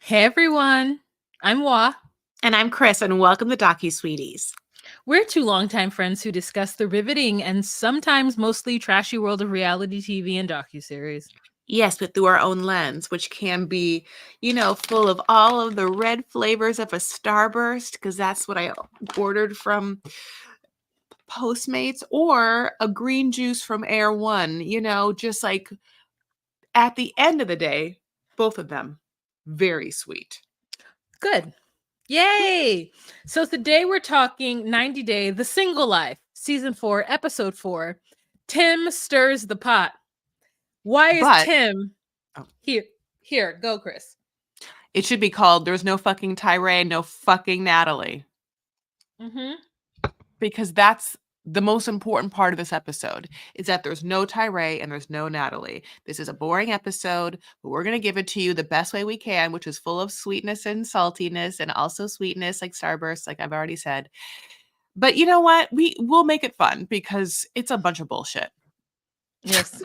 Hey everyone, I'm Wa. And I'm Chris, and welcome to Docu Sweeties. We're two longtime friends who discuss the riveting and sometimes mostly trashy world of reality TV and docuseries. Yes, but through our own lens, which can be, full of all of the red flavors of a Starburst, because that's what I ordered from Postmates, or a green juice from Air One. Just like at the end of the day, both of them very sweet. Good. Yay! So today we're talking 90 Day, The Single Life, Season 4, Episode 4. Tim stirs the pot. Why is But Tim oh, here? Here, go, Chris. it should be called "There's No Fucking Tyree, No Fucking Natalie." Mm-hmm. Because that's the most important part of this episode is that there's no Tyree and there's no Natalie. This is a boring episode, but we're going to give it to you the best way we can, which is full of sweetness and saltiness and also sweetness like Starburst, like I've already said. But you know what? We'll make it fun because it's a bunch of bullshit. Yes,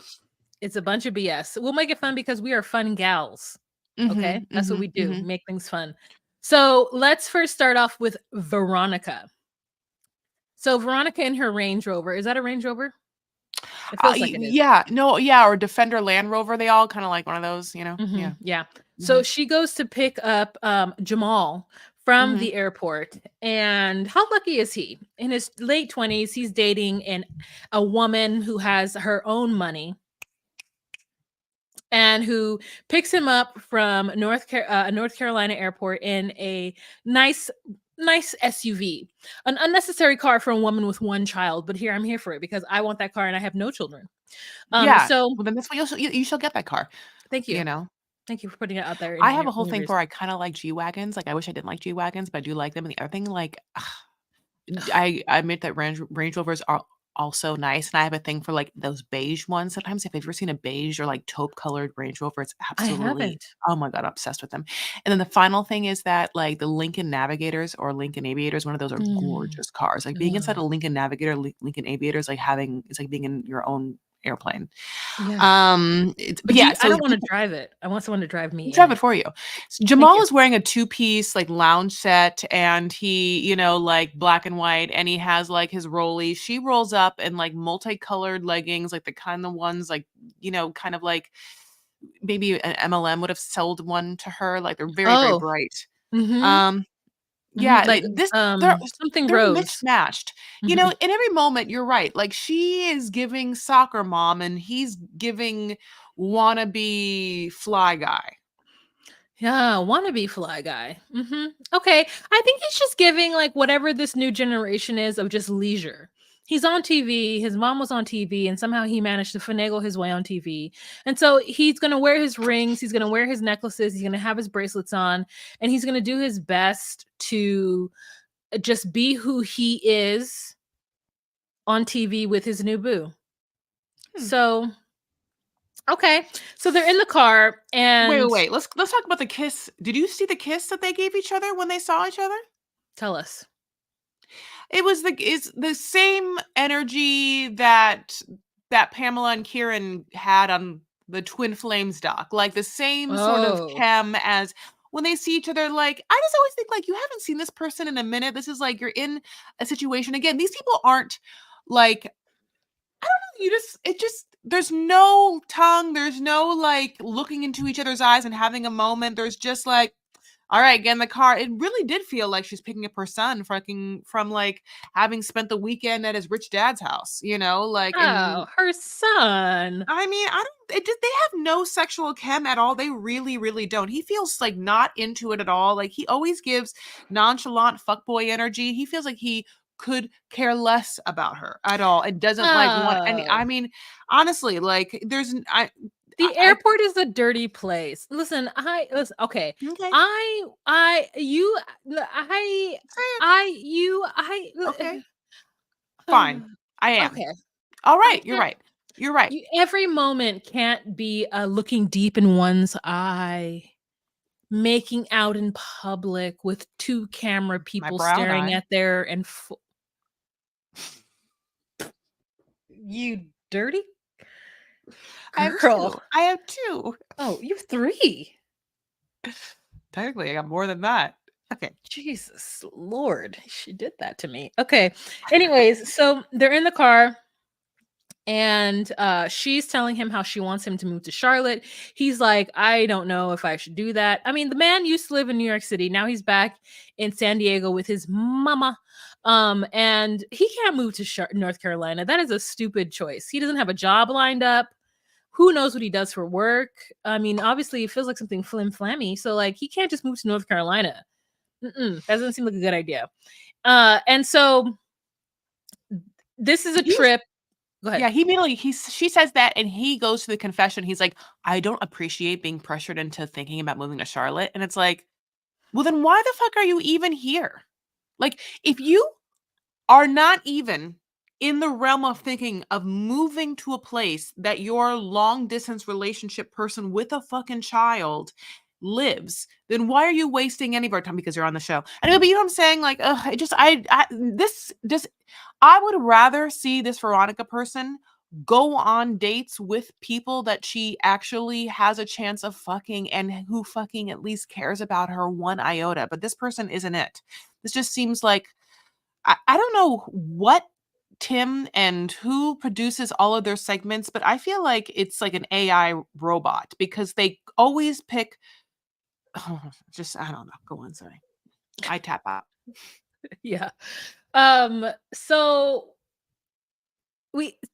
it's a bunch of BS. We'll make it fun because we are fun gals. Okay, Mm-hmm, that's what mm-hmm, we do. mm-hmm. Make things fun. So let's first start off with Veronica. So Veronica in her Range Rover. Is that a Range Rover? It feels like it is. Yeah, no, yeah, or Defender Land Rover. They all kind of like one of those, Mm-hmm. Yeah. Yeah. Mm-hmm, So she goes to pick up Jamal from mm-hmm. the airport, and how lucky is he? In his late 20s, he's dating a woman who has her own money and who picks him up from North Carolina airport in a nice SUV, an unnecessary car for a woman with one child. But I'm here for it because I want that car and I have no children. Yeah. So Well, then that's what you shall get that car. thank You you, know. thank you for putting it out there in I the have a whole thing universe. for I kinda like G-Wagons, like, I wish I didn't like G-Wagons, but I do like them, and the other thing, like, I admit that Range Rovers are also nice, and I have a thing for, like, those beige ones. Sometimes if you've ever seen a beige or, like, taupe-colored Range Rover, it's I absolutely haven't. oh my god, obsessed with them. And then the final thing is that, like, the Lincoln Navigators or Lincoln Aviators, one of those are Mm, gorgeous cars. Like, being inside ugh. a Lincoln Navigator, Lincoln Aviator is like having it's like being in your own airplane. Yeah, but Yeah, I so don't want to drive it. I want someone to drive me in drive it it. for you. Thank Jamal you. is wearing a two-piece, like, lounge set, and he, like, black and white, and he has, like, his rollies. She rolls up in, like, multicolored leggings, like, the kind of ones, like, kind of like maybe an MLM would have sold one to her, like, they're very, very Oh, bright. mm-hmm, Um, mm-hmm. yeah, Like something they're rose. mismatched. Mm-hmm. In every moment, you're right, like, she is giving soccer mom, and he's giving wannabe fly guy. Yeah, wannabe fly guy. Okay, I think he's just giving like whatever this new generation is of just leisure. He's on TV. His mom was on TV, and somehow he managed to finagle his way on TV. And so he's gonna wear his rings. He's gonna wear his necklaces. He's gonna have his bracelets on, and he's gonna do his best to just be who he is on TV with his new boo. Hmm. So okay, so they're in the car, Wait, wait, and wait. Let's talk about the kiss. Did you see the kiss that they gave each other when they saw each other? tell us. It's the same energy that Pamela and Kieran had on the Twin Flames doc. Like the same sort of Oh. chem as when they see each other. Like, I just always think, like, you haven't seen this person in a minute. This is like you're in a situation again. These people aren't like you just it just there's no tongue, there's no like looking into each other's eyes and having a moment. There's just like, all right, get in the car. It really did feel like she's picking up her son fucking from like having spent the weekend at his rich dad's house, like, and Oh, her son. I mean, I don't it just they have no sexual chem at all. They really, really don't. He feels like not into it at all. Like he always gives nonchalant fuckboy energy. He feels like he could care less about her at all. It doesn't like want any I Oh. mean, honestly, like The airport is a dirty place. Listen, okay. okay. I you I Say it. I you I Okay. Fine. I am. okay. All I right, you're can't right. You're right. every moment can't be looking deep in one's eye, making out in public with two camera My people brown staring eye. at their and you dirty I have girl. 2. I have 2. Oh, you have three. technically, I got more than that. Okay. Jesus Lord, she did that to me. Okay. Anyways, so they're in the car and she's telling him how she wants him to move to Charlotte. He's like, I don't know if I should do that. I mean, the man used to live in New York City. Now he's back in San Diego with his mama. And he can't move to North Carolina. That is a stupid choice. He doesn't have a job lined up. Who knows what he does for work? I mean, obviously, it feels like something flim flammy. So, like, he can't just move to North Carolina. That doesn't seem like a good idea. And so, this is a He's trip. Go ahead. Yeah, he immediately she says that, and he goes to the confession. He's like, "I don't appreciate being pressured into thinking about moving to Charlotte." And it's like, "Well, then why the fuck are you even here?" Like, if you are not even in the realm of thinking of moving to a place that your long distance relationship person with a fucking child lives, then why are you wasting any of our time because you're on the show? Anyway, but you know what I'm saying? Like, it just, this just, I would rather see this Veronica person go on dates with people that she actually has a chance of fucking and who fucking at least cares about her one iota. But this person isn't it. This just seems like I don't know what Tim and who produces all of their segments, but I feel like it's like an AI robot because they always pick just I don't know. Go on, sorry. I tap out. Yeah. So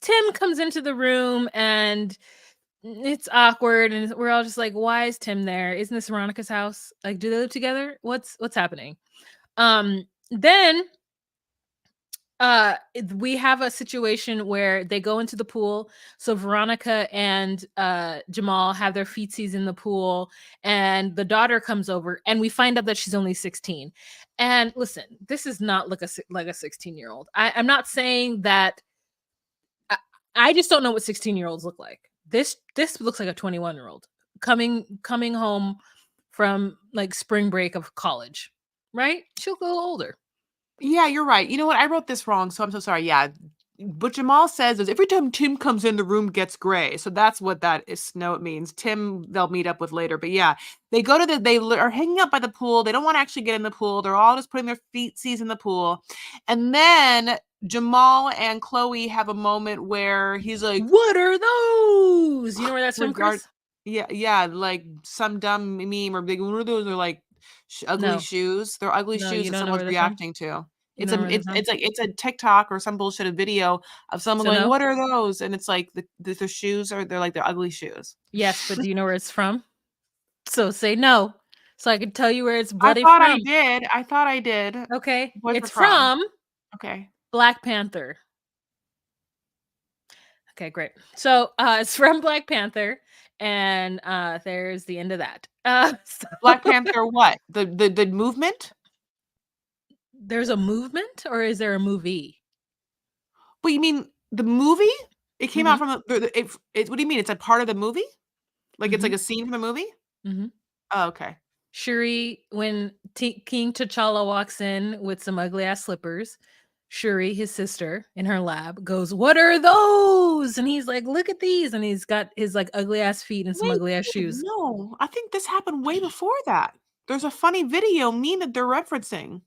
Tim comes into the room and it's awkward and we're all just like, why is Tim there? Isn't this Veronica's house? Like, do they live together? What's happening? Then we have a situation where they go into the pool. So Veronica and Jamal have their feetsies in the pool, and the daughter comes over, and we find out that she's only 16. And listen, this is not like a 16-year-old. I'm not saying that. I just don't know what 16-year-olds look like. This looks like a 21-year-old coming home from like spring break of college, right? She'll go older. Yeah, you're right. You know what? I wrote this wrong, so I'm so sorry. Yeah. What Jamal says is every time Tim comes in, the room gets gray. So that's what that is. No, it means Tim they'll meet up with later. But yeah, they are hanging out by the pool. They don't want to actually get in the pool. They're all just putting their feetsies in the pool. And then Jamal and Chloe have a moment where he's like, What are those? You know where that's from, regard Chris? yeah, like some dumb meme or big one of those are like ugly No. shoes. They're ugly No, shoes you that don't know where someone's they're from? reacting to. You don't know where they're from? It's like it's a TikTok or some bullshit video of someone So going, no? "What are those?" And it's like the shoes are they're like they're ugly shoes. Yes, but do you know where it's from? So say no, so I can tell you where it's I bloody thought I from. did. I thought I did. Okay? What's It's it from? from Okay. Black Panther. Okay, great. So, it's from Black Panther, and, there's the end of that. So Black Panther what? The movement? there's a movement, or is there a movie? What you mean the movie? It came out Mhm, from it what do you mean? It's a part of the movie? Like it's like mhm, a scene from the movie? mhm. Oh, okay. Shuri, when King T'Challa walks in with some ugly ass slippers, Shuri, his sister, in her lab goes, "What are those?" And he's like, "Look at these." And he's got his like ugly ass feet and some Wait, ugly ass wait, shoes. no. I think this happened way before that. There's a funny video meme that they're referencing.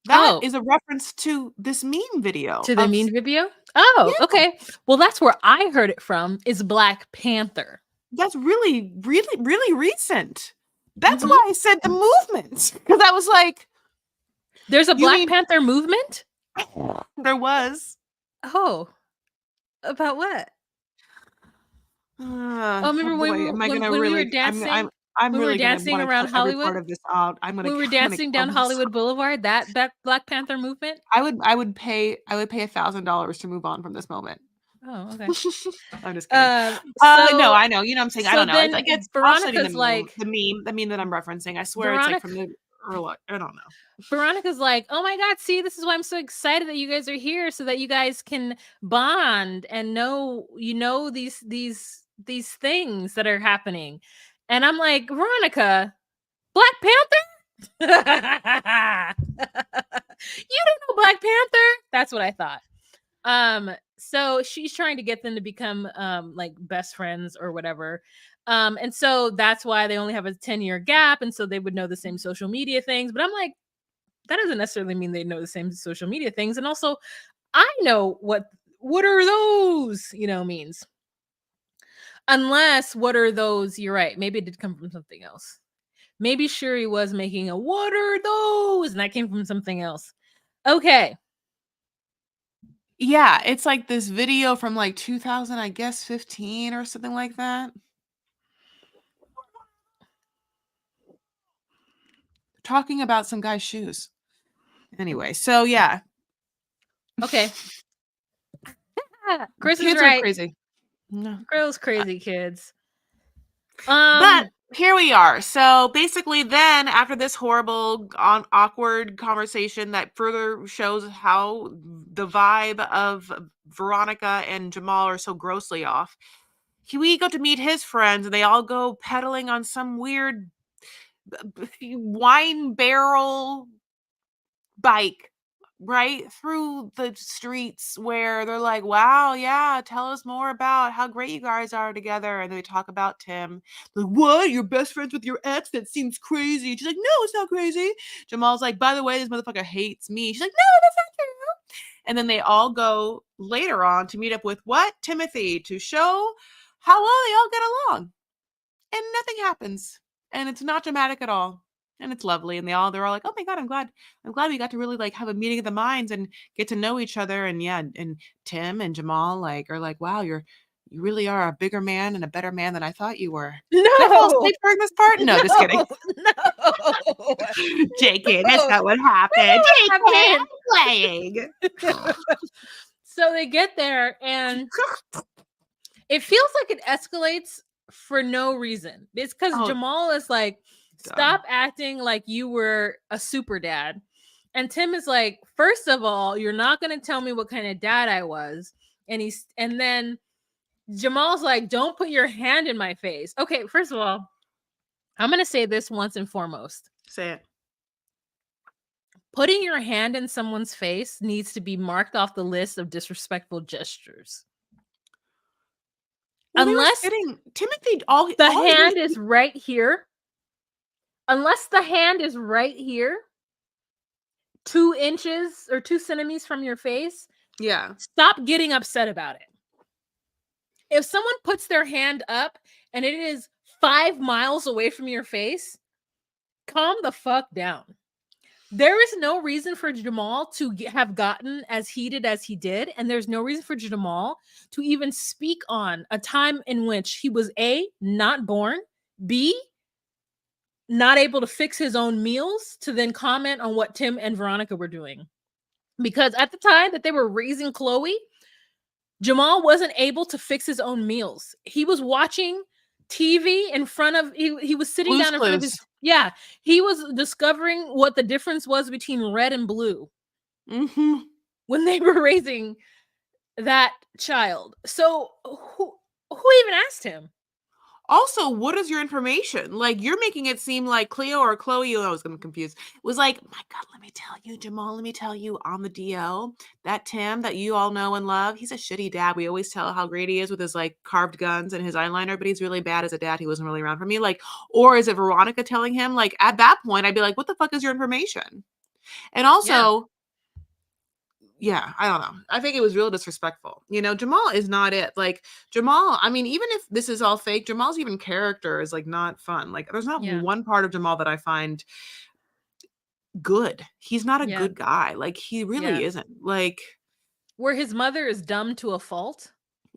That Oh, is a reference to this meme video to the of mean video? Oh, yeah, okay. Well, that's where I heard it from, is Black Panther. that's really, really, really recent. That's Mhm. why I said the movement because I was like, There's a "You Black mean Panther movement? there was?" Oh, about what? Oh, Oh remember when boy, am I gonna when we were really I'm we were really gonna dancing wanna around cut every Hollywood? part of this out. We were I'm gonna dancing kill down myself. Hollywood Boulevard, that Black Panther movement? I would pay $1,000 to move on from this moment. Oh, okay. I'm just kidding. No, So I know, you know what I'm saying, I so don't know, it's then like it's I'll show you Veronica's like the meme that I'm referencing, I swear it's like Veronica from the early I don't know. Veronica's like, "Oh my god, see, this is why I'm so excited that you guys are here so that you guys can bond and know these things that are happening." And I'm like, "Veronica, Black Panther?" You don't know Black Panther? That's what I thought. So she's trying to get them to become like best friends or whatever. And so that's why they only have a 10-year gap, and so they would know the same social media things. But I'm like, that doesn't necessarily mean they know the same social media things. And also, I know what are those, means. Unless what are those, you're right. Maybe it did come from something else. Maybe Shuri was making a what are those? And that came from something else. Okay. Yeah, it's like this video from like 2000, I guess 15 or something like that. Talking about some guy's shoes. Anyway, so yeah. Okay. Chris is Kids are right. crazy. No. Girls crazy kids. But here we are. So basically, then after this horrible, awkward conversation that further shows how the vibe of Veronica and Jamal are so grossly off, we go to meet his friends, and they all go pedaling on some weird wine barrel bike right through the streets where they're like, wow, yeah, tell us more about how great you guys are together. And they talk about Tim. Like, what? You're best friends with your ex? That seems crazy. She's like, no, it's not crazy. Jamal's like, by the way, this motherfucker hates me. She's like, no, that's not true. And then they all go later on to meet up with what? Timothy, to show how well they all get along. And nothing happens. And it's not dramatic at all. And it's lovely. And they're all like, oh my God, I'm glad we got to really like have a meeting of the minds and get to know each other. And yeah, and Tim and Jamal like are like, wow, you really are a bigger man and a better man than I thought you were. No. Did I fall asleep during this part? No, just kidding. No. JK, that's not what happened. JK, I'm playing. So they get there and it feels like it escalates for no reason. It's because Jamal is like, stop acting like you were a super dad. And Tim is like, first of all, you're not going to tell me what kind of dad I was. And then Jamal's like, don't put your hand in my face. Okay, first of all, I'm going to say this once and foremost. Say it. Putting your hand in someone's face needs to be marked off the list of disrespectful gestures. Well, unless Timothy, the hand is right here. Unless the hand is right here, 2 inches or 2 centimeters from your face. Yeah. Stop getting upset about it. If someone puts their hand up and it is 5 miles away from your face, calm the fuck down. There is no reason for Jamal to have gotten as heated as he did. And there's no reason for Jamal to even speak on a time in which he was A, not born, B, not able to fix his own meals, to then comment on what Tim and Veronica were doing. Because at the time that they were raising Chloe, Jamal wasn't able to fix his own meals. He was watching TV in front of, he was sitting down in front of his, he was discovering what the difference was between red and blue when they were raising that child. So who even asked him? Also, what is your information? Like, you're making it seem like Cleo or Chloe, I was confused, was like, my God, let me tell you, Jamal, let me tell you on the DL, that Tim that you all know and love, he's a shitty dad. We always tell how great he is with his like carved guns and his eyeliner, but he's really bad as a dad. He wasn't really around for me. Like, or is it Veronica telling him? Like, at that point, I'd be like, what the fuck is your information? And also, yeah, I don't know. I think it was real disrespectful. Jamal is not it. Like, Jamal, I mean, even if this is all fake, Jamal's even character is like not fun. Like, there's not one part of Jamal that I find good. He's not a good guy. Like, he really isn't. Like, where his mother is dumb to a fault.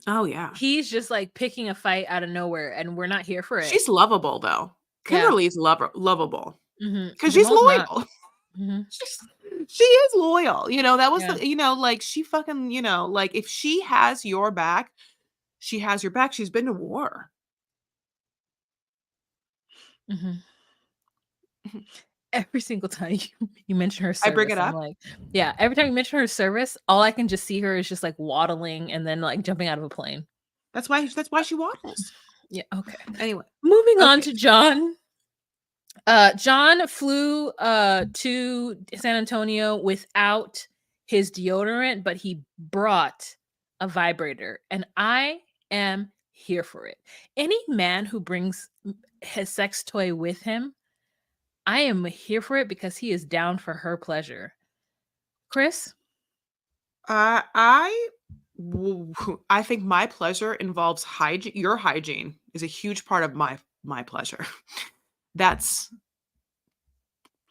Oh yeah. He's just like picking a fight out of nowhere, and we're not here for it. She's lovable though. Kimberly's lovable. Because she's Jamal's loyal. She is loyal. That was like she fucking, like if she has your back, she has your back. She's been to war. Every single time you mention her service, I bring it up. Like, every time you mention her service, all I can just see her is just like waddling and then like jumping out of a plane. That's why she waddles. Yeah. Okay. Anyway, moving on to John. John flew to San Antonio without his deodorant, but he brought a vibrator, and I am here for it. Any man who brings his sex toy with him, I am here for it because he is down for her pleasure. Chris? I I think my pleasure involves hygiene. Your hygiene is a huge part of my pleasure. That's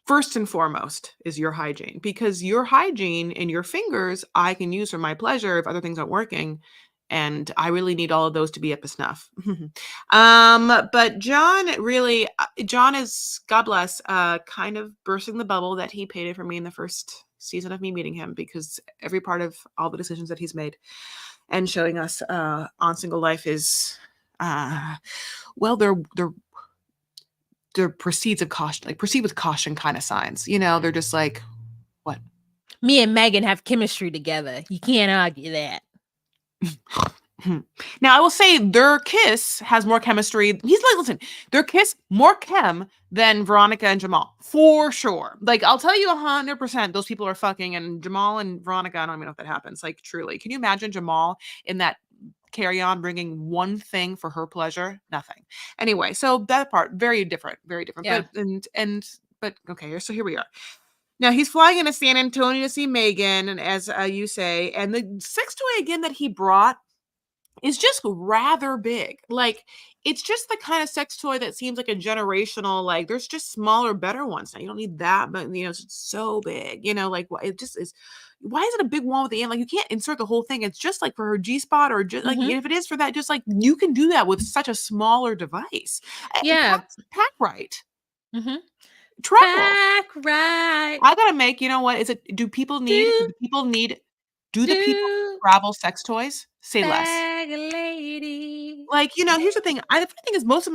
first and foremost is your hygiene, because your hygiene and your fingers I can use for my pleasure if other things aren't working, and I really need all of those to be up to snuff. But John really, John is, God bless, kind of bursting the bubble that he painted for me in the first season of me meeting him, because every part of all the decisions that he's made and showing us on Single Life is, uh, well, they're proceed with caution kind of signs. They're just like, what? Me and Megan have chemistry together. You can't argue that. Now I will say their kiss has more chemistry. He's like, listen, their kiss more chem than Veronica and Jamal for sure. Like, I'll tell you 100%, those people are fucking, and Jamal and Veronica, I don't even know if that happens. Like, truly, can you imagine Jamal in that carry-on bringing one thing for her pleasure? Nothing. Anyway, so that part, very different, very different. Yeah. But okay, so here we are. Now he's flying into San Antonio to see Megan, and as you say, and the sex toy again that he brought is just rather big. Like, it's just the kind of sex toy that seems like a generational, like, there's just smaller, better ones now. You don't need that, but it's so big. Like, it just is. Why is it a big one with the end? Like, you can't insert the whole thing. It's just like for her G spot, or just like, Mhm. if it is for that, just like you can do that with such a smaller device. Yeah. Pack right. Mhm. Travel. Pack right. I gotta make, you know what? Do, Do the people do, travel sex toys? Say less. bag lady. Like, here's the thing. The funny thing is, most of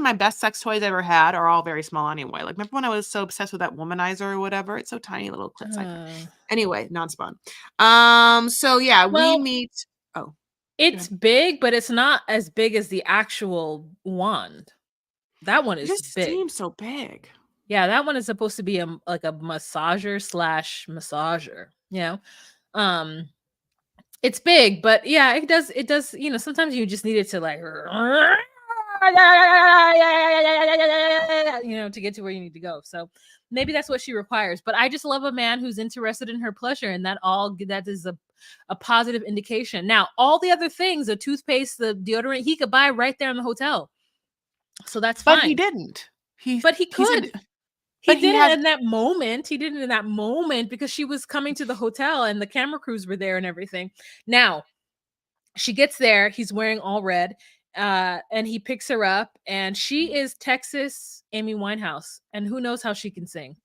my best sex toys I ever had are all very small anyway. Like, remember when I was so obsessed with that womanizer or whatever? It's so tiny, little clit siphon. Uh, Anyway, non-spawn. So yeah, we well, meet. Oh, go it's ahead. big, but it's not as big as the actual wand. That one It is just big. seems so big. Yeah, that one is supposed to be like a massager slash massager, you know? Um, it's big, but yeah, it does, sometimes you just need it to like to get to where you need to go. So maybe that's what she requires. But I just love a man who's interested in her pleasure, and that is a positive indication. Now, all the other things, the toothpaste, the deodorant, he could buy right there in the hotel. So that's But he fine. didn't. But he He said, could. He but he did it has. in that moment. He did it in that moment because she was coming to the hotel and the camera crews were there and everything. Now, she gets there, he's wearing all red, and he picks her up, and she is Texas Amy Winehouse, and who knows how she can sing.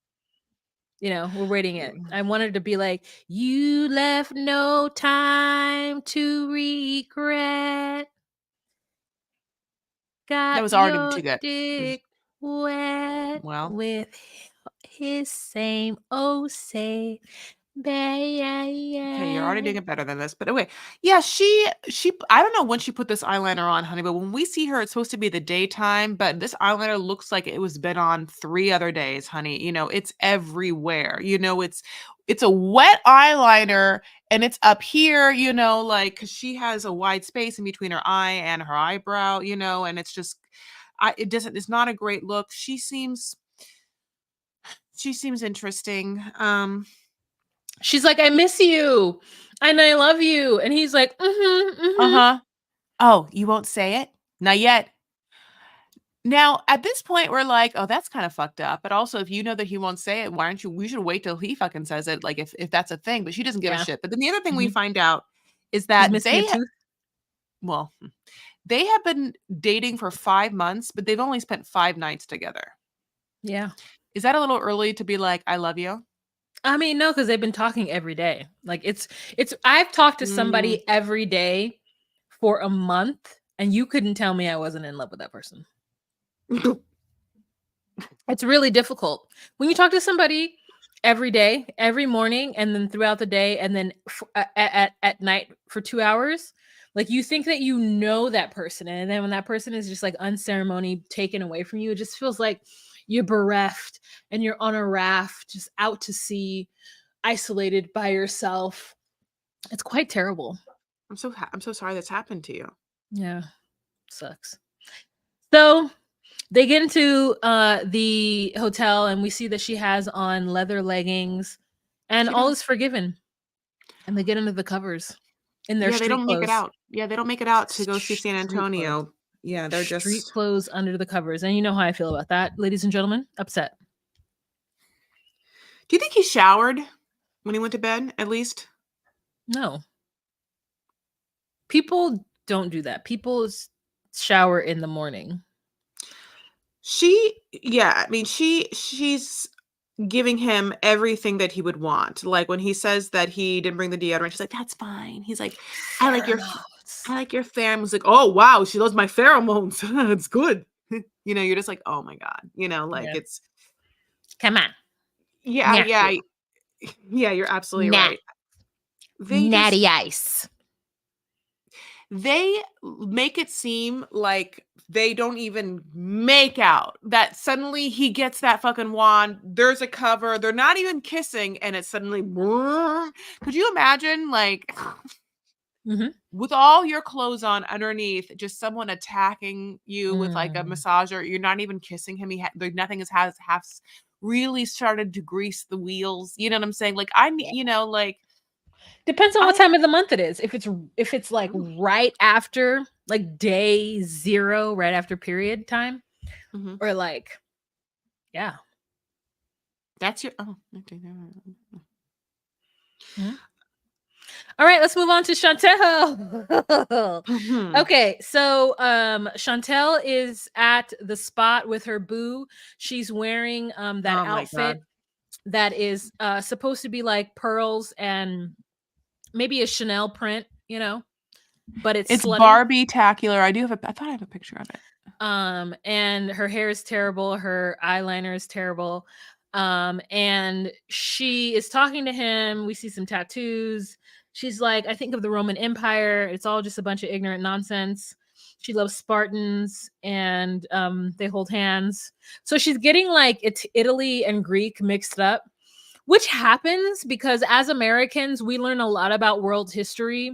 We're waiting it. I wanted to be like, you left no time to regret. That Got was already your too good. dick wet Well, with his same oh say okay, you're already doing babe. it better than this. But anyway, yeah, she I don't know when she put this eyeliner on, honey, but when we see her, it's supposed to be the daytime, but this eyeliner looks like it was been on 3 other days, honey. It's everywhere. It's a wet eyeliner, and it's up here, like, 'cause she has a wide space in between her eye and her eyebrow, and it's just it's not a great look. She seems interesting. She's like, I miss you and I love you. And he's like, mm-hmm, mm-hmm. Uh-huh. Oh, you won't say it? Not yet. Now, at this point, we're like, "Oh, that's kinda fucked up," but also, if you know that he won't say it, why aren't you we should wait till he fucking says it, like, if that's a thing, but she doesn't give a Yeah. shit. But then the other thing we Hmm. find out is He's that missing a tooth. well, they have been dating for 5 months, but they've only spent 5 nights together. Yeah. Is that a little early to be like, "I love you"? I mean, no, because they've been talking every day. Like I've talked to Mm. somebody every day for a month, and you couldn't tell me I wasn't in love with that person. It's really difficult when you talk to somebody every day, every morning, and then throughout the day, and then at night for 2 hours. Like, you think that you know that person, and then when that person is just like unceremony taken away from you, it just feels like you're bereft and you're on a raft, just out to sea, isolated by yourself. It's quite terrible. I'm so sorry that's happened to you. Yeah, sucks. So they get into the hotel and we see that she has on leather leggings and She all does. is forgiven. And they get under the covers in their Yeah, they street don't make it clothes. out. Yeah, they don't make it out to go see San Street clothes. Antonio. Yeah, they're Street just clothes under the covers. And you know how I feel about that, ladies and gentlemen. Upset. Do you think he showered when he went to bed, at least? No. People don't do that. People shower in the morning. Yeah, I mean, she's giving him everything that he would want. Like, when he says that he didn't bring the deodorant, she's like, "That's fine." He's like, "I like your f Pheromones. I like your pheromones." Like, "Oh, wow, she loves my pheromones. It's good." You're just like, "Oh my god." Like, Yeah. it's Come on. yeah, Nasty. yeah, yeah, you're absolutely Nat. right. They just Natty ice. they make it seem like they don't even make out. That suddenly he gets that fucking wand, there's a cover, they're not even kissing, and it's suddenly could you imagine, like, Mm-hmm. with all your clothes on underneath, just someone attacking you with, like, a Mm. massager, you're not even kissing him, nothing has really started to grease the wheels, you know what I'm saying? Like, like, Depends on what I time of the month it is. If it's like right after like day 0, right after period time, mhm. or like yeah. That's your oh, okay. Mhm. All right, let's move on to Chantel. Mhm. Okay, so Chantel is at the spot with her boo. She's wearing that Oh my outfit god. that is supposed to be like pearls and maybe a Chanel print, but it's It's slutty. Barbie-tacular. I thought I have a picture of it. And her hair is terrible, her eyeliner is terrible. And she is talking to him. We see some tattoos. She's like, I think of the Roman Empire. It's all just a bunch of ignorant nonsense. She loves Spartans and they hold hands. So she's getting like Italy and Greek mixed up, which happens because as Americans, we learn a lot about world history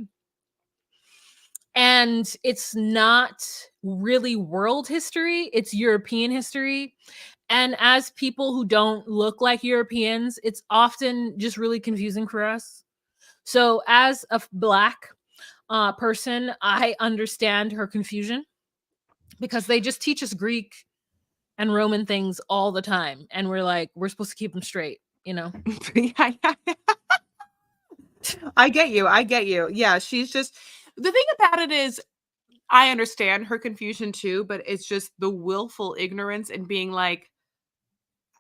and it's not really world history, it's European history. And as people who don't look like Europeans, it's often just really confusing for us. So as a black person, I understand her confusion because they just teach us Greek and Roman things all the time, and we're like, we're supposed to keep them straight. Yeah, yeah. I get you, I get you. Yeah, she's just the thing about it is I understand her confusion too, but it's just the willful ignorance and being like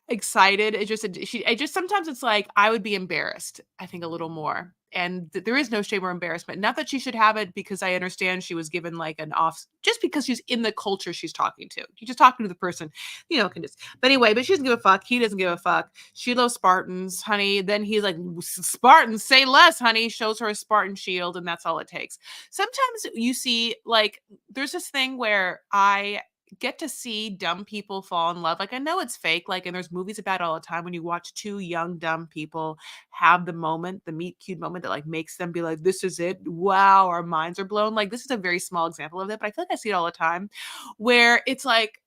excited. It just sometimes it's like I would be embarrassed, I think a little more. And there is no shame or embarrassment. Not that she should have it because I understand she was given like an off just because she's in the culture she's talking to. You just talking to the person, can just but anyway, but she doesn't give a fuck. He doesn't give a fuck. She loves Spartans, honey. Then he's like, Spartans, say less, honey. Shows her a Spartan shield, and that's all it takes. Sometimes you see, like, there's this thing where I get to see dumb people fall in love. Like, I know it's fake, like, and there's movies about it all the time when you watch two young dumb people have the moment, the meet cute moment that like makes them be like, this is it. Wow, our minds are blown. Like, this is a very small example of that, but I feel like I see it all the time where it's like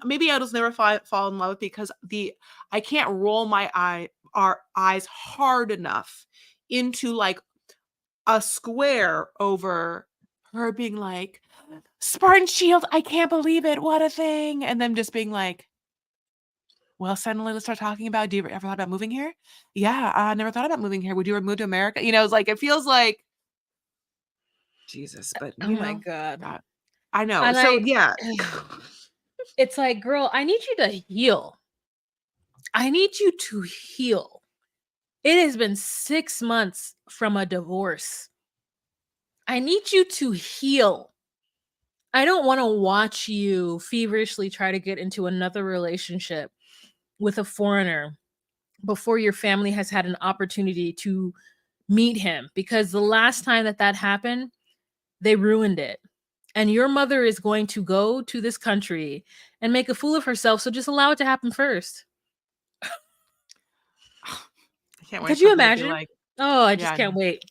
maybe I'll just never fall in love because I can't roll our eyes hard enough into like a square over her being like, Spartan Shield, I can't believe it. What a thing. And them just being like, well, suddenly let's start talking about, do you ever thought about moving here? Yeah, I never thought about moving here. Would you ever move to America? It's like, it feels like Jesus, but Oh my god. God, I know. And So I yeah. it's like, girl, I need you to heal. I need you to heal. It has been 6 months from a divorce. I need you to heal. I don't want to watch you feverishly try to get into another relationship with a foreigner before your family has had an opportunity to meet him, because the last time that happened, they ruined it. And your mother is going to go to this country and make a fool of herself, so just allow it to happen first. I can't wait Could you for her to be imagine? like, Oh, I just yeah, can't wait.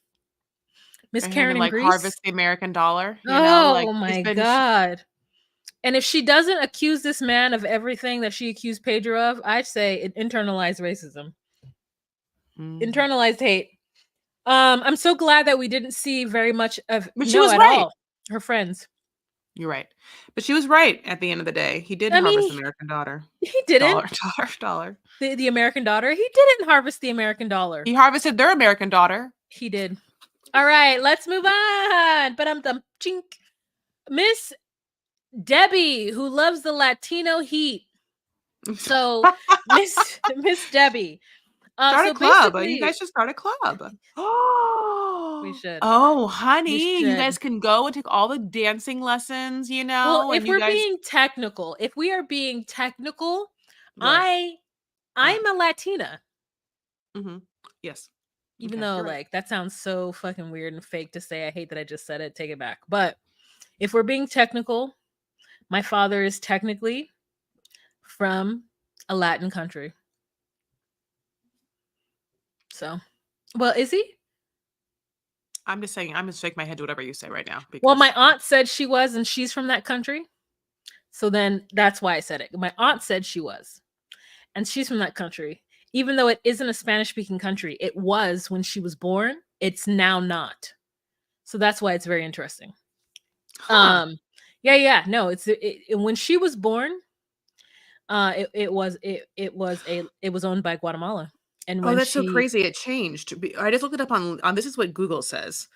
Miss For him to, Karen in like, Greece. harvest the American dollar, like, Oh he's my been god. And if she doesn't accuse this man of everything that she accused Pedro of, I'd say it internalized racism, Mhm. internalized hate. I'm so glad that we didn't see very much of But she no was at right. all her friends. You're right. But she was right at the end of the day. He did I harvest mean, the American daughter. he didn't. Dollar, dollar, dollar. The American daughter. He didn't harvest the American dollar. He harvested their American daughter. He did. All right, let's move on. But I'm dum chink. Miss Debbie, who loves the Latino heat. So Miss Debbie. Start a So club. You basically, guys should start a club. we Oh, should. oh, We honey, you should. guys can go and take all the dancing lessons, Well, and if you we're guys. being technical, if we are being technical, What? I What? I'm a Latina. Mm-hmm. Yes. Even Okay, though you're right. like that sounds so fucking weird and fake to say. I hate that I just said it. Take it back. But if we're being technical, my father is technically from a Latin country. So, well, is he? I'm just saying. I'm gonna shake my head to whatever you say right now Well, my because aunt said she was, and she's from that country. So then that's why I said it. My aunt said she was, and she's from that country. Even though it isn't a Spanish speaking country, it was when she was born. It's now not. So that's why it's very interesting. huh? Yeah. No, when she was born, it was owned by Guatemala. And Oh, when that's so she crazy. It changed. I just looked it up on this is what Google says.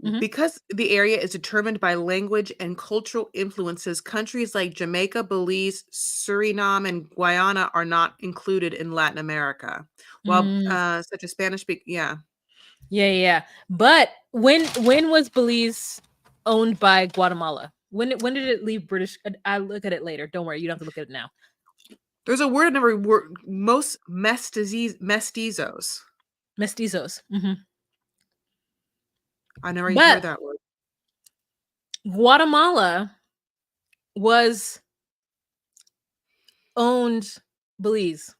Mhm. Because the area is determined by language and cultural influences, countries like Jamaica, Belize, Suriname, and Guyana are not included in Latin America. While Mm, such a Spanish speak, yeah. yeah. But when was Belize owned by Guatemala? When did it leave British? I'll look at it later. Don't worry, you don't have to look at it now. There's a word I never word most mestizos. Mestizos. Hmm. I never even But heard that word. Guatemala was owned Belize.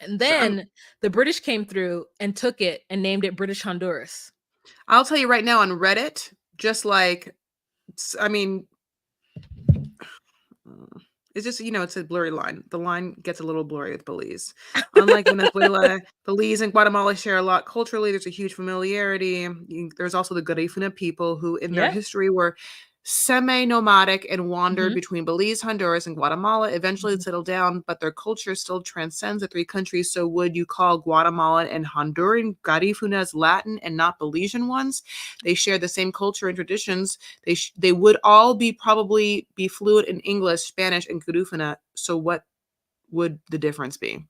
And So then the British came through and took it and named it British Honduras. I'll tell you right now on Reddit, just like I mean, Mm. It's just, it's a blurry line. The line gets a little blurry with Belize. Unlike Venezuela, Belize and Guatemala share a lot culturally. There's a huge familiarity. There's also the Garifuna people who, in their Yeah. history, were semi-nomadic and wandered Hmm. between Belize, Honduras, and Guatemala. Eventually, Hmm. it settled down, but their culture still transcends the three countries. So, would you call Guatemalan and Honduran Garifunas Latin and not Belizean ones? They share the same culture and traditions. They would all probably be fluent in English, Spanish, and Garifuna. So what would the difference be?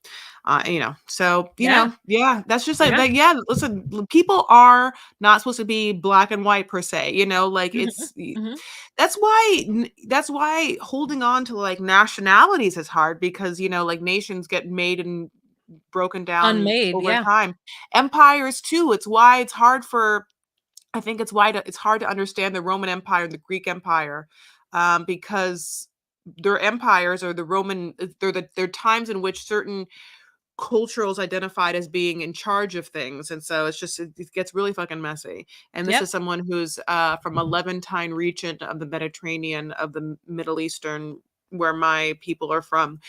So Yeah. yeah, that's just like Yeah. that. Yeah, listen, people are not supposed to be black and white per se. Like Hmm. it's Hmm. that's why holding on to like nationalities is hard because like nations get made and broken down Unmade. over Yeah. time. Empires too. It's why it's hard for I think it's hard to understand the Roman Empire and the Greek Empire, because their empires or the Roman they're times in which certain cultures identified as being in charge of things, and so it gets really fucking messy. And this Yep. is someone who's from a Levantine region of the Mediterranean of the Middle Eastern, where my people are from,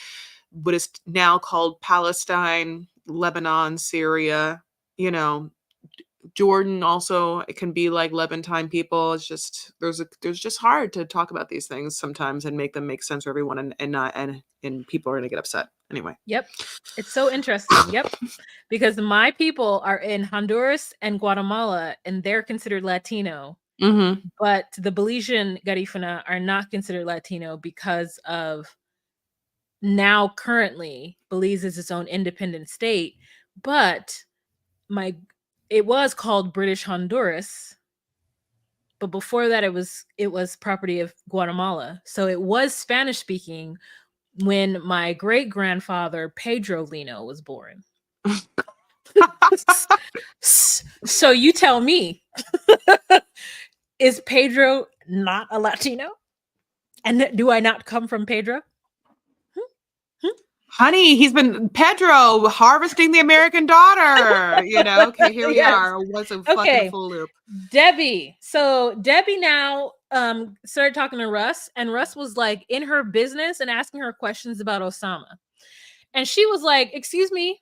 what is now called Palestine, Lebanon, Syria. You know, Jordan also it can be like Levantine people. It's just there's just hard to talk about these things sometimes and make them make sense for everyone and not and people are gonna get upset. Anyway. Yep. It's so interesting. Yep. Because my people are in Honduras and Guatemala, and they're considered Latino. Mhm. But the Belizean Garifuna are not considered Latino because of now currently Belize is its own independent state. But my it was called British Honduras, but before that it was property of Guatemala. So it was Spanish speaking when my great grandfather Pedro Lino was born. So you tell me, is Pedro not a Latino? And do I not come from Pedro? Hmm? Hmm? Honey, he's been Pedro harvesting the American daughter. Okay, here we Yes. are. Once a fucking Okay. full loop. Debbie. So Debbie now started talking to Russ, and Russ was like in her business and asking her questions about Osama. And she was like, "Excuse me,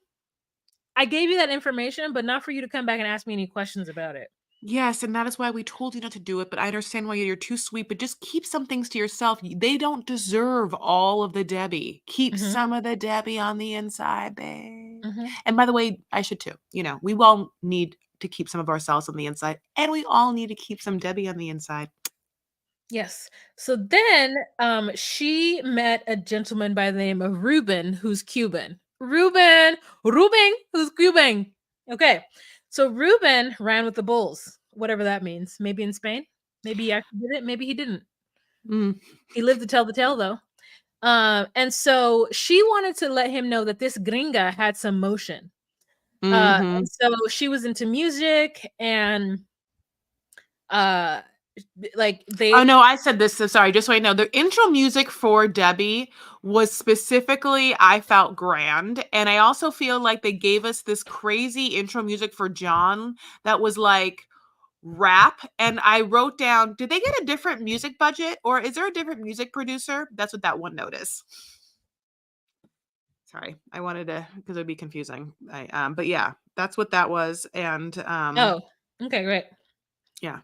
I gave you that information, but not for you to come back and ask me any questions about it." Yes, and that is why we told you not to do it, but I understand why you're too sweet, but just keep some things to yourself. They don't deserve all of the Debbie. Keep Hmm. some of the Debbie on the inside, babe. Hmm. And by the way, I should too. We all need to keep some of ourselves on the inside, and we all need to keep some Debbie on the inside. Yes. So then she met a gentleman by the name of Ruben, who's Cuban. Ruben, who's Cuban. Okay. So Ruben ran with the Bulls, whatever that means. Maybe in Spain. Maybe he actually did it. Maybe he didn't. Mm. He lived to tell the tale, though. And so she wanted to let him know that this gringa had some motion. Mhm. And so she was into music and uh like Oh, they no, I said this, so sorry, just so I know, the intro music for Debbie was specifically I felt grand, and I also feel like they gave us this crazy intro music for John that was, like, rap, and I wrote down, did they get a different music budget, or is there a different music producer? That's what that one note is. Sorry, I wanted to, because 'cause it'd be confusing. But yeah, that's what that was, and, oh, okay, great. yeah.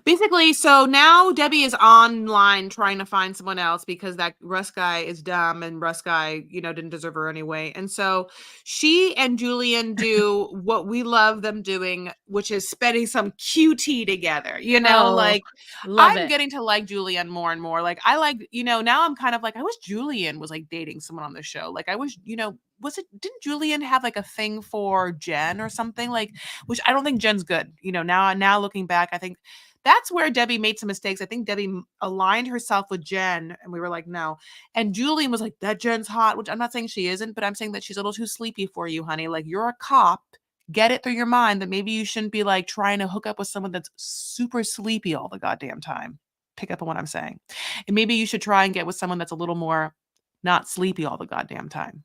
Basically, so now Debbie is online trying to find someone else because that Russ guy is dumb and Russ guy, didn't deserve her anyway. And so she and Julian do what we love them doing, which is spending some QT together. Oh, Like love I'm it. getting to like Julian more and more. Like I like, now I'm kind of like, I wish Julian was like dating someone on the show. Like I wish, didn't Julian have like a thing for Jen or something? Like, which I don't think Jen's good. Now looking back, I think that's where Debbie made some mistakes. I think Debbie aligned herself with Jen, and we were like, no. And Julian was like, that Jen's hot, which I'm not saying she isn't, but I'm saying that she's a little too sleepy for you, honey. Like, you're a cop. Get it through your mind that maybe you shouldn't be like trying to hook up with someone that's super sleepy all the goddamn time. Pick up on what I'm saying. And maybe you should try and get with someone that's a little more not sleepy all the goddamn time.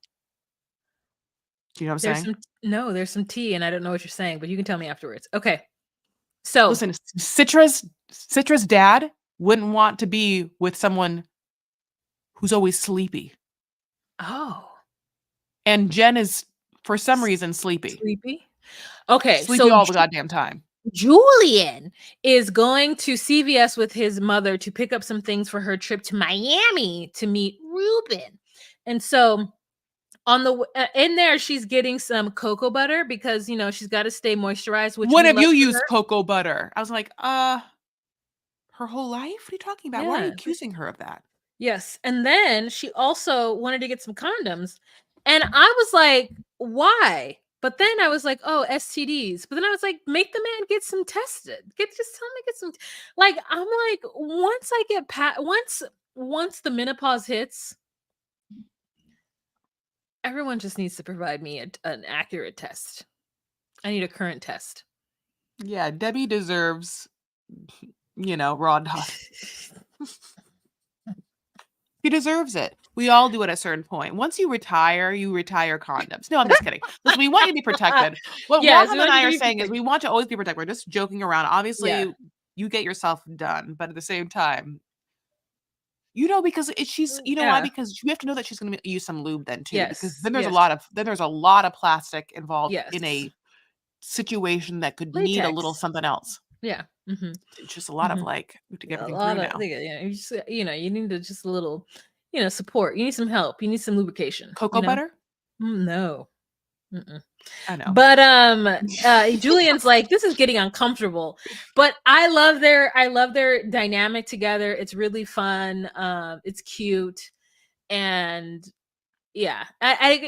Do you know what I'm There's saying? some no, there's some tea, and I don't know what you're saying, but you can tell me afterwards. Okay. So, Listen, Citra's dad wouldn't want to be with someone who's always sleepy. oh, And Jen is, for some s- reason, sleepy. sleepy. Okay, Sleepy so all the goddamn time. Julian is going to CVS with his mother to pick up some things for her trip to Miami to meet Ruben. And so on the in there she's getting some cocoa butter because she's got to stay moisturized, which When we have love you for her. used cocoa butter? I was like, her whole life? What are you talking about? Why are you Yeah. accusing her of that? Yes. And then she also wanted to get some condoms. And I was like, why? But then I was like, oh, STDs. But then I was like, make the man get some tested. Just tell him to get some. Like, I'm like, once I get past, once the menopause hits, everyone just needs to provide me an accurate test. I need a current test. Yeah, Debbie deserves, raw dog. She deserves it. We all do at a certain point. Once you retire condoms. No, I'm just kidding. Listen, we want you to be protected. What Yes, we Waham and want you I to are be saying is we protected. want to always be protected. We're just joking around. Yeah. Obviously, you get yourself done, but at the same time, because she's, why? Yeah. Because we have to know that she's going to use some lube then too, because Yes. then there's a Yes. lot of plastic involved in Yes. a situation that could need a little Latex. something else. Yeah. Mm-hmm. It's just a lot of Mm-hmm. like, we have to get A everything lot through of now. you just you need to just a little support. You need some help. You need some lubrication. Cocoa butter? No. Mm-mm. I know. But Julian's like, this is getting uncomfortable, but I love their dynamic together. It's really fun. It's cute, and yeah,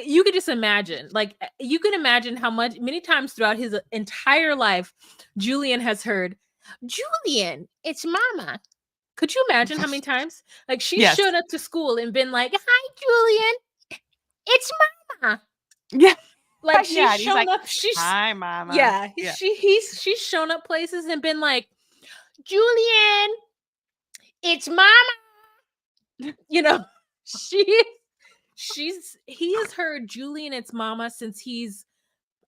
you could just imagine, like, you can imagine how many times throughout his entire life Julian has heard, Julian, it's mama. Could you imagine how many times? Like, she's Yes. showed up to school and been like, hi, Julian, it's mama. Yeah. Like, she's Yeah. And he's shown like, up, hi, mama. yeah, Yeah. she's shown up places and been like, Julian, it's mama. You know, she He has heard Julie and its mama since he's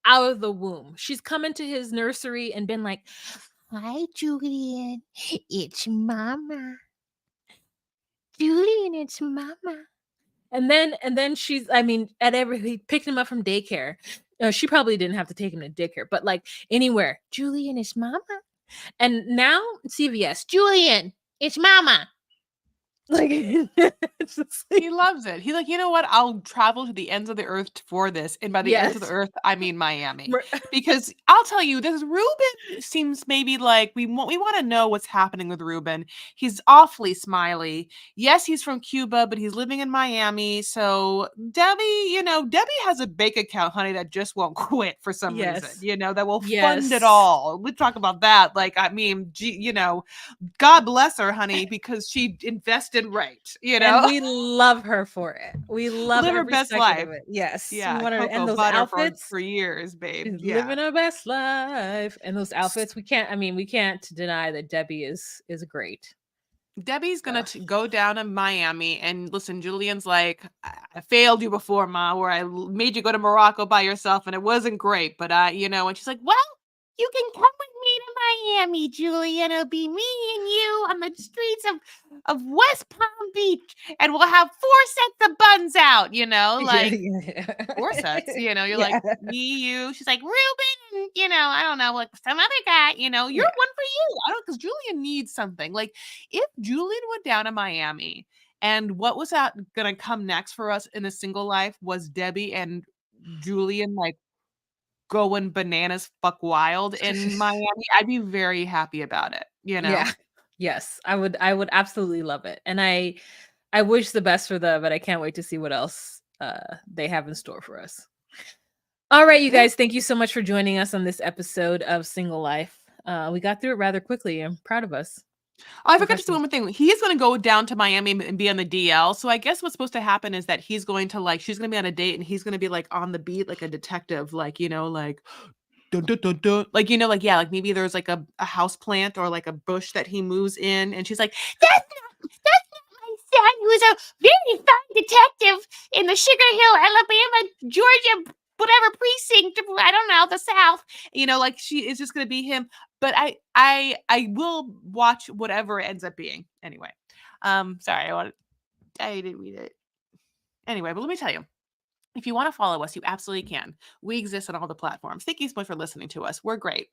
out of the womb. She's come into his nursery and been like, "Hi, Julian. It's mama. Julian, it's mama." And then she's, I mean, he picked him up from daycare. She probably didn't have to take him to daycare, but like anywhere, Julian, it's mama. And now CVS, Julian, it's mama. Like, it's just like, He loves it. He's like, "You know what? I'll travel to the ends of the earth for this." And by the ends of the yes. earth, I mean Miami. Mer- Because I'll tell you, this Ruben seems maybe like we want to know what's happening with Ruben. He's awfully smiley. Yes, he's from Cuba, but he's living in Miami. So Debbie has a bank account, honey, that just won't quit for some reason. yes. That will fund it Yes. all. We talk about that. Like, I mean, God bless her, honey, because she invested right, And we love her for it. We love live her every best second of life. it. Yes. We Yeah, want her to cocoa end those butter for outfits. years, babe. She's Yeah. living her best life. And those outfits, we can't deny that Debbie is great. Debbie's gonna So, go down to Miami and listen. Julian's like, I failed you before, Ma, where made you go to Morocco by yourself, and it wasn't great. But and she's like, well, you can come with me to Miami, Julian. It'll be me and you on the streets of West Palm Beach, and we'll have 4 sets of buns out. yeah, Like yeah. 4 sets. You're like Yeah. me, you. She's like Ruben, I don't know, like some other guy. You're Yeah. one for you. I don't because Julian needs something. Like if Julian went down to Miami, and what was that gonna come next for us in a single life was Debbie and Julian like going bananas, fuck wild in Miami. I'd be very happy about it. Yeah. Yes. I would absolutely love it. And I wish the best for them, but I can't wait to see what else they have in store for us. All right, you Yeah. guys, thank you so much for joining us on this episode of Single Life. We got through it rather quickly. I'm proud of us. Oh, I What forgot about to say you? one more thing. He's gonna go down to Miami and be on the DL. So I guess what's supposed to happen is that he's going to she's gonna be on a date and he's gonna be like on the beat like a detective, like dun, dun, dun, dun. Like maybe there's like a house plant or like a bush that he moves in, and she's like, that's not my son who's a very fine detective in the Sugar Hill, Alabama, Georgia, whatever precinct, I don't know, the South. Like she is just gonna be him. But I will watch whatever it ends up being. Anyway. Sorry, I didn't read it. Anyway, but let me tell you. If you want to follow us, you absolutely can. We exist on all the platforms. Thank you so much for listening to us. We're great.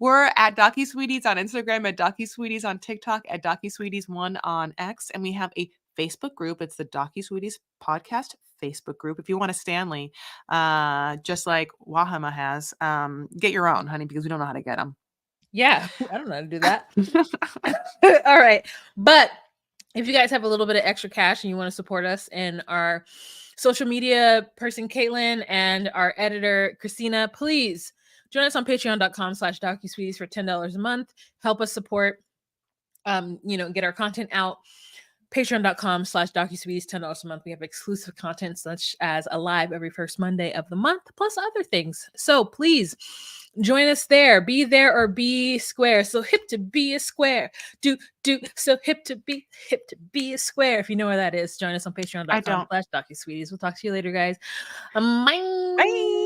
We're at DocuSweeties on Instagram, at DocuSweeties on TikTok, at DocuSweeties1 on X, and we have a Facebook group. It's the DocuSweeties Podcast Facebook group. If you want a Stanley, just like Wahama has, get your own, honey, because we don't know how to get them. Yeah, I don't know how to do that. All right. But if you guys have a little bit of extra cash and you want to support us and our social media person, Caitlin, and our editor, Christina, please join us on patreon.com/DocuSweeties for $10 a month. Help us support, get our content out. Patreon.com/DocuSweeties, $10 a month. We have exclusive content such as a live every first Monday of the month, plus other things. So please join us there. Be there or be square. So hip to be a square. Do so hip to be a square. If you know where that is, join us on I don't. patreon.com/DocuSweeties. We'll talk to you later, guys. Bye. Bye.